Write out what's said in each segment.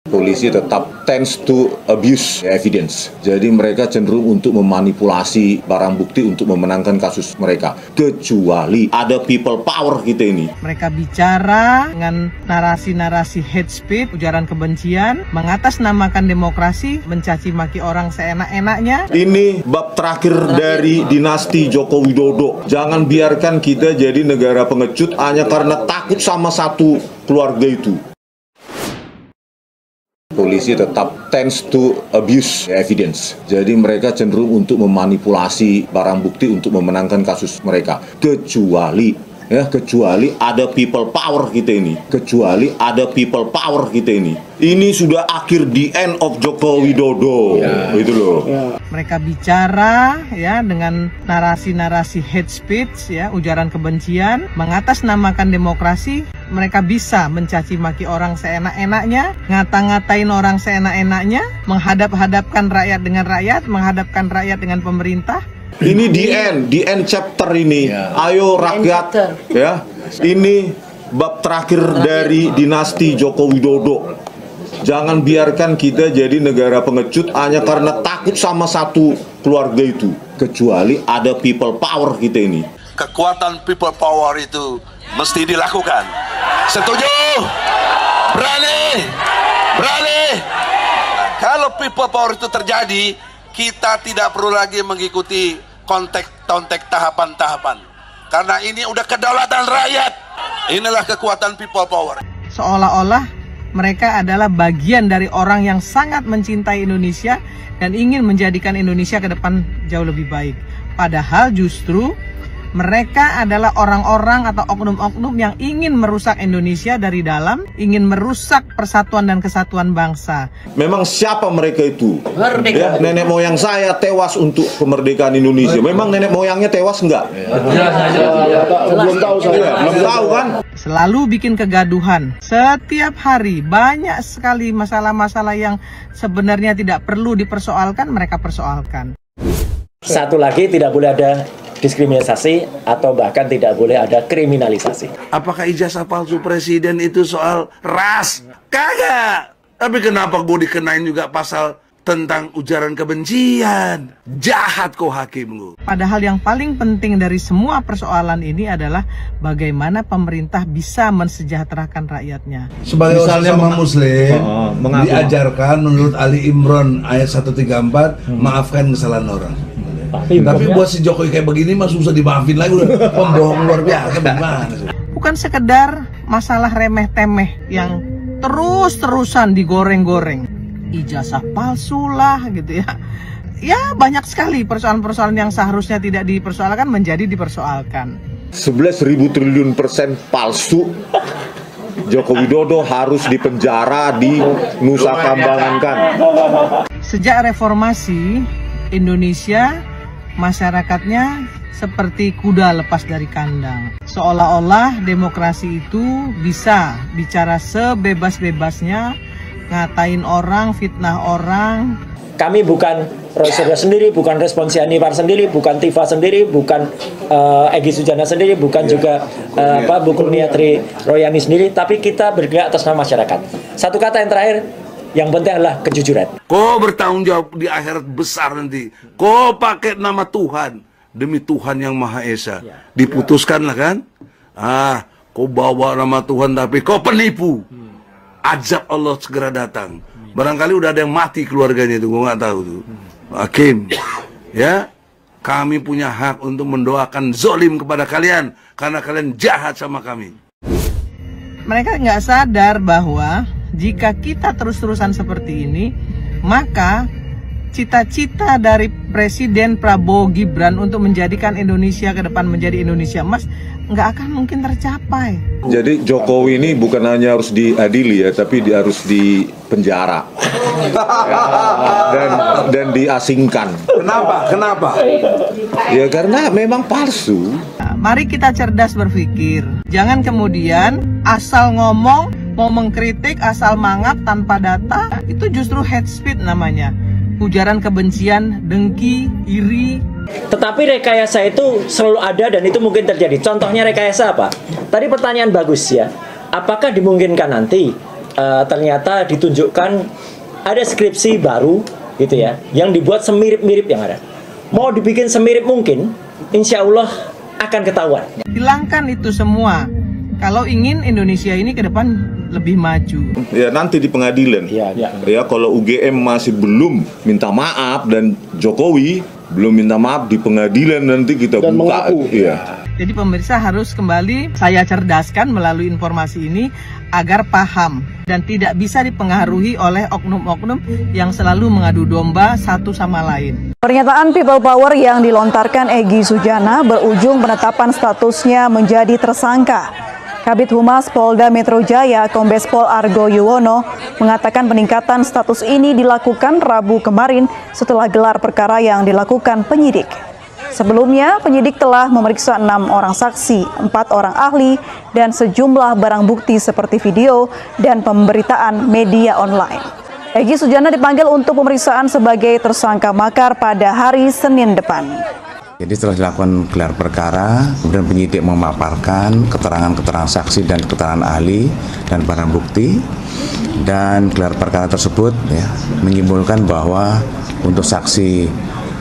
Polisi tetap tends to abuse evidence. Jadi mereka cenderung untuk memanipulasi barang bukti untuk memenangkan kasus mereka. Kecuali ada people power kita ini. Mereka bicara dengan narasi-narasi hate speech, ujaran kebencian, mengatasnamakan demokrasi, mencaci maki orang seenak-enaknya. Ini bab terakhir dari dinasti Joko Widodo. Jangan biarkan kita jadi negara pengecut hanya karena takut sama satu keluarga itu. Polisi tetap tends to abuse evidence. Jadi mereka cenderung untuk memanipulasi barang bukti untuk memenangkan kasus mereka. Kecuali ada people power kita ini. Kecuali ada people power kita ini. Ini sudah akhir the end of Joko Widodo. Itu loh. Mereka bicara dengan narasi-narasi hate speech, ujaran kebencian, mengatasnamakan demokrasi. Mereka bisa mencaci maki orang seenak-enaknya, ngata-ngatain orang seenak-enaknya, menghadap-hadapkan rakyat dengan rakyat, menghadapkan rakyat dengan pemerintah. Ini the end chapter ini. Ayo rakyat, ini bab terakhir dari dinasti Joko Widodo. Jangan biarkan kita jadi negara pengecut hanya karena takut sama satu keluarga itu. Kecuali ada people power kita ini. Kekuatan people power itu mesti dilakukan. Setuju? Berani? Kalau people power itu terjadi, kita tidak perlu lagi mengikuti konteks tahapan-tahapan. Karena ini udah kedaulatan rakyat. Inilah kekuatan people power. Seolah-olah mereka adalah bagian dari orang yang sangat mencintai Indonesia dan ingin menjadikan Indonesia ke depan jauh lebih baik. Padahal justru mereka adalah orang-orang atau oknum-oknum yang ingin merusak Indonesia dari dalam, ingin merusak persatuan dan kesatuan bangsa. Memang siapa mereka itu? Nenek moyang saya tewas untuk kemerdekaan Indonesia. Memang nenek moyangnya tewas enggak? Belum tahu saya. Belum tahu kan? Selalu bikin kegaduhan. Setiap hari banyak sekali masalah-masalah yang sebenarnya tidak perlu dipersoalkan, mereka persoalkan. Satu lagi, tidak boleh ada diskriminasi atau bahkan tidak boleh ada kriminalisasi. Apakah ijazah palsu presiden itu soal ras? Kagak. Tapi kenapa gue dikenain juga pasal tentang ujaran kebencian? Jahat kok hakim lu. Padahal yang paling penting dari semua persoalan ini adalah bagaimana pemerintah bisa mensejahterakan rakyatnya. Sebagai sesama muslim, diajarkan menurut Ali Imran ayat 134, maafkan kesalahan orang. Tapi buat si Jokowi kayak begini mah susah dimaafin lagi, udah pembohong luar biasa. Bagaimana sih? Bukan sekedar masalah remeh-temeh yang terus-terusan digoreng-goreng. Ijazah palsu lah gitu ya. Ya banyak sekali persoalan-persoalan yang seharusnya tidak dipersoalkan menjadi dipersoalkan. 11.000 triliun persen palsu. Joko Widodo harus dipenjara di Nusa Kambangan kan. Sejak reformasi Indonesia, masyarakatnya seperti kuda lepas dari kandang. Seolah-olah demokrasi itu bisa bicara sebebas-bebasnya, ngatain orang, fitnah orang. Kami bukan Roy Suryo sendiri, bukan Responsi Anwar sendiri, bukan Tifa sendiri, bukan Egy Sujana sendiri, bukan juga Bu Kurniatri Royani sendiri, tapi kita bergerak atas nama masyarakat. Satu kata yang terakhir, yang penting adalah kejujuran. Kau bertanggung jawab di akhirat besar nanti. Kau pakai nama Tuhan demi Tuhan yang Maha Esa. Diputuskanlah kan? Kau bawa nama Tuhan tapi kau penipu. Azab Allah segera datang. Barangkali udah ada yang mati keluarganya itu, gue nggak tahu tuh. Hakim, ya, kami punya hak untuk mendoakan zolim kepada kalian karena kalian jahat sama kami. Mereka nggak sadar bahwa jika kita terus-terusan seperti ini, maka cita-cita dari Presiden Prabowo Gibran untuk menjadikan Indonesia ke depan menjadi Indonesia emas nggak akan mungkin tercapai. Jadi Jokowi ini bukan hanya harus diadili ya, tapi harus dipenjara dan diasingkan. Kenapa? Ya karena memang palsu. Nah, mari kita cerdas berpikir. Jangan kemudian asal ngomong, mau mengkritik, asal mangap tanpa data. Itu justru hate speech namanya. Ujaran kebencian, dengki, iri. Tetapi rekayasa itu selalu ada dan itu mungkin terjadi. Contohnya rekayasa apa? Tadi pertanyaan bagus ya. Apakah dimungkinkan nanti ternyata ditunjukkan ada skripsi baru gitu ya, yang dibuat semirip-mirip yang ada. Mau dibikin semirip mungkin, insya Allah akan ketahuan. Hilangkan itu semua kalau ingin Indonesia ini ke depan lebih maju. Ya nanti di pengadilan. Ya kalau UGM masih belum minta maaf dan Jokowi belum minta maaf di pengadilan, nanti kita dan buka. Iya. Jadi pemirsa harus kembali saya cerdaskan melalui informasi ini agar paham dan tidak bisa dipengaruhi oleh oknum-oknum yang selalu mengadu domba satu sama lain. Pernyataan People Power yang dilontarkan Egy Sujana berujung penetapan statusnya menjadi tersangka. Kabid Humas Polda Metro Jaya Kombes Pol Argo Yuwono mengatakan peningkatan status ini dilakukan Rabu kemarin setelah gelar perkara yang dilakukan penyidik. Sebelumnya, penyidik telah memeriksa 6 orang saksi, 4 orang ahli, dan sejumlah barang bukti seperti video dan pemberitaan media online. Egy Sujana dipanggil untuk pemeriksaan sebagai tersangka makar pada hari Senin depan. Jadi setelah dilakukan gelar perkara, kemudian penyidik memaparkan keterangan-keterangan saksi dan keterangan ahli dan barang bukti, dan gelar perkara tersebut menyimpulkan bahwa untuk saksi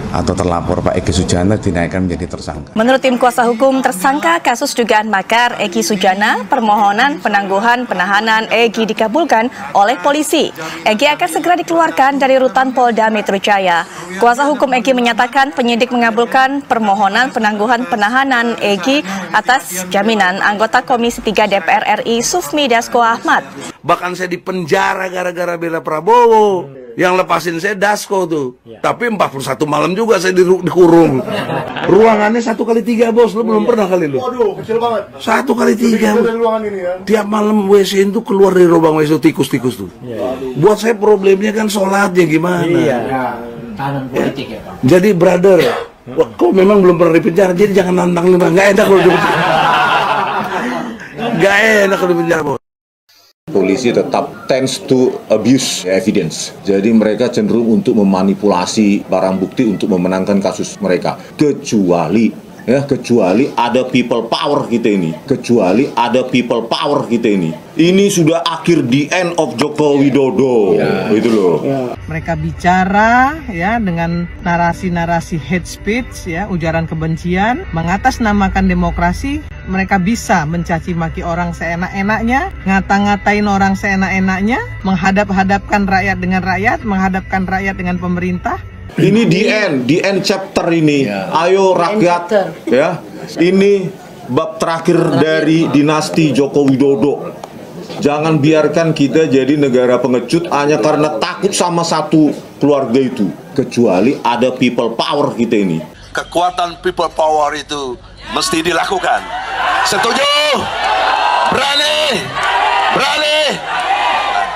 atau terlapor Pak Egy Sujana dinaikkan menjadi tersangka. Menurut tim kuasa hukum tersangka kasus dugaan makar Egy Sujana, permohonan penangguhan penahanan Egy dikabulkan oleh polisi. Egy akan segera dikeluarkan dari rutan Polda Metro Jaya. Kuasa hukum Egy menyatakan penyidik mengabulkan permohonan penangguhan penahanan Egy atas jaminan anggota Komisi 3 DPR RI Sufmi Dasko Ahmad. Bahkan saya dipenjara gara-gara bela Prabowo. Yang lepasin saya Dasko tuh. Tapi 41 malam juga saya dikurung. Ruangannya 1x3 bos, lo belum pernah kali lo. Waduh, kecil banget. 1x3. Tiap malam WC itu keluar dari lubang WC tikus-tikus tuh. Buat saya problemnya kan sholatnya gimana. Politik ya, Pak. Jadi brother, kok memang belum pernah dipenjara, jadi jangan nantang lima. Nggak enak kalau di penjara. Nggak enak kalau di penjara bos. Polisi tetap tends to abuse evidence. Jadi mereka cenderung untuk memanipulasi barang bukti untuk memenangkan kasus mereka. Kecuali ada people power kita ini. Kecuali ada people power kita ini. Ini sudah akhir the end of Joko Widodo. Itu loh. Mereka bicara ya dengan narasi-narasi hate speech ya, ujaran kebencian, mengatasnamakan demokrasi. Mereka bisa mencaci maki orang seenak-enaknya, ngata-ngatain orang seenak-enaknya, menghadap-hadapkan rakyat dengan rakyat, menghadapkan rakyat dengan pemerintah. Ini the end chapter ini. Ayo rakyat, ya. Ini bab terakhir dari dinasti Joko Widodo. Jangan biarkan kita jadi negara pengecut hanya karena takut sama satu keluarga itu. Kecuali ada people power kita ini. Kekuatan people power itu mesti dilakukan. Setuju? Berani? Berani?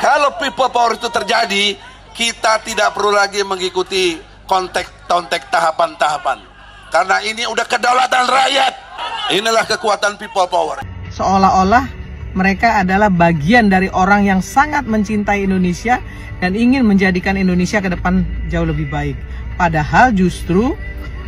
Kalau people power itu terjadi, kita tidak perlu lagi mengikuti konteks tahapan-tahapan. Karena ini udah kedaulatan rakyat. Inilah kekuatan people power. Seolah-olah mereka adalah bagian dari orang yang sangat mencintai Indonesia dan ingin menjadikan Indonesia ke depan jauh lebih baik. Padahal justru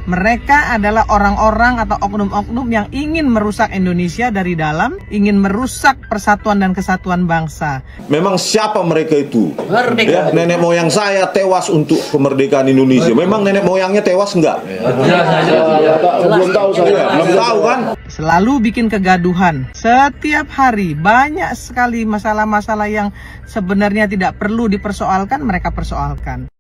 mereka adalah orang-orang atau oknum-oknum yang ingin merusak Indonesia dari dalam, ingin merusak persatuan dan kesatuan bangsa. Memang siapa mereka itu? Ya, nenek moyang saya tewas untuk kemerdekaan Indonesia. Memang nenek moyangnya tewas enggak? Belum tahu saya. Belum tahu kan? Selalu bikin kegaduhan. Setiap hari banyak sekali masalah-masalah yang sebenarnya tidak perlu dipersoalkan, mereka persoalkan.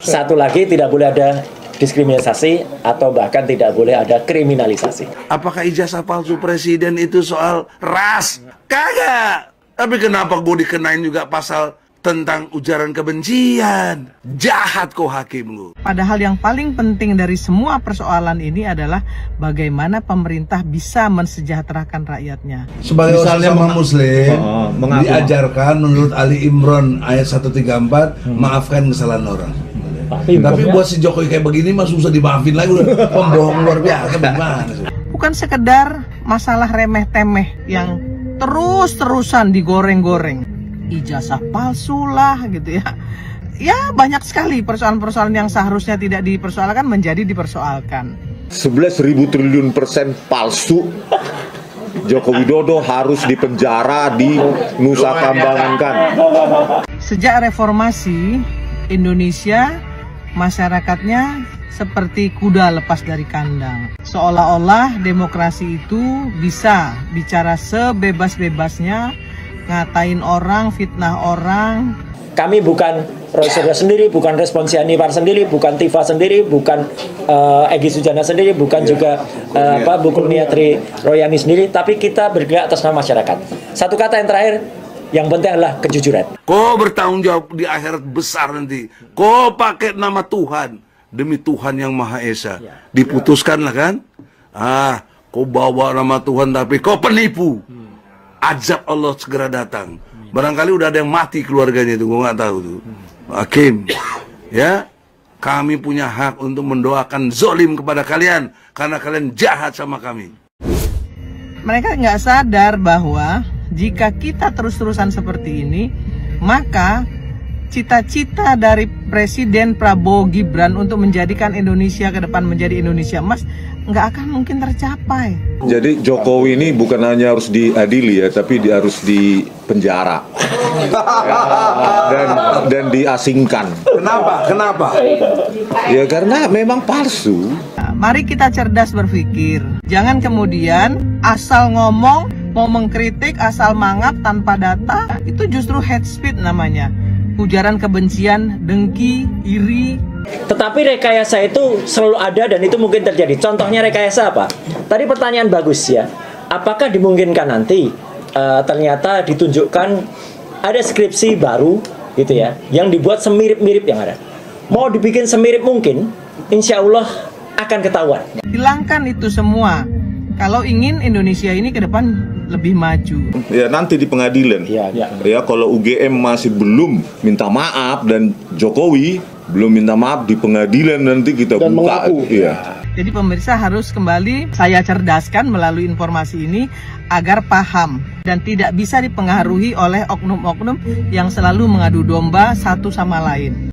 Satu lagi, tidak boleh ada diskriminasi atau bahkan tidak boleh ada kriminalisasi. Apakah ijazah palsu presiden itu soal ras? Kagak. Tapi kenapa gue dikenain juga pasal tentang ujaran kebencian? Jahat kok hakim lu. Padahal yang paling penting dari semua persoalan ini adalah bagaimana pemerintah bisa mensejahterakan rakyatnya. Sebagai sesama muslim, diajarkan menurut Ali Imran ayat 134, maafkan kesalahan orang. Tapi buat si Jokowi kayak begini mah susah dimaafin lagi, udah pembohong luar biasa. Bagaimana? Bukan sekedar masalah remeh-temeh yang terus-terusan digoreng-goreng. Ijazah palsu lah gitu ya. Ya banyak sekali persoalan-persoalan yang seharusnya tidak dipersoalkan menjadi dipersoalkan. 11.000 triliun % palsu. Joko Widodo harus dipenjara di Nusa Kambangan kan. Sejak reformasi, Indonesia masyarakatnya seperti kuda lepas dari kandang. Seolah-olah demokrasi itu bisa bicara sebebas-bebasnya, ngatain orang, fitnah orang. Kami bukan Roy Suryo sendiri, bukan Responsi Anwar sendiri, bukan Tifa sendiri, bukan Egy Sujana sendiri, bukan juga Bu Kurniatri Royani sendiri, tapi kita bergerak atas nama masyarakat. Satu kata yang terakhir, yang penting adalah kejujuran. Kau bertanggung jawab di akhirat besar nanti. Kau pakai nama Tuhan demi Tuhan yang Maha Esa. Diputuskanlah kan? Kau bawa nama Tuhan tapi kau penipu. Azab Allah segera datang. Barangkali udah ada yang mati keluarganya itu, gue nggak tahu tuh. Hakim, ya, kami punya hak untuk mendoakan zolim kepada kalian karena kalian jahat sama kami. Mereka nggak sadar bahwa jika kita terus-terusan seperti ini, maka cita-cita dari Presiden Prabowo Gibran untuk menjadikan Indonesia ke depan menjadi Indonesia emas nggak akan mungkin tercapai. Jadi Jokowi ini bukan hanya harus diadili ya, tapi harus dipenjara dan diasingkan. Kenapa? Ya karena memang palsu. Nah, mari kita cerdas berpikir. Jangan kemudian asal ngomong, mau mengkritik, asal mangap tanpa data. Itu justru hate speech namanya. Ujaran kebencian, dengki, iri. Tetapi rekayasa itu selalu ada dan itu mungkin terjadi. Contohnya rekayasa apa? Tadi pertanyaan bagus ya. Apakah dimungkinkan nanti ternyata ditunjukkan ada skripsi baru gitu ya, yang dibuat semirip-mirip yang ada. Mau dibikin semirip mungkin, insya Allah akan ketahuan. Hilangkan itu semua. Kalau ingin Indonesia ini ke depan lebih maju. Ya nanti di pengadilan. Ya kalau UGM masih belum minta maaf dan Jokowi belum minta maaf di pengadilan nanti kita dan buka. Iya. Jadi pemirsa harus kembali saya cerdaskan melalui informasi ini agar paham dan tidak bisa dipengaruhi oleh oknum-oknum yang selalu mengadu domba satu sama lain.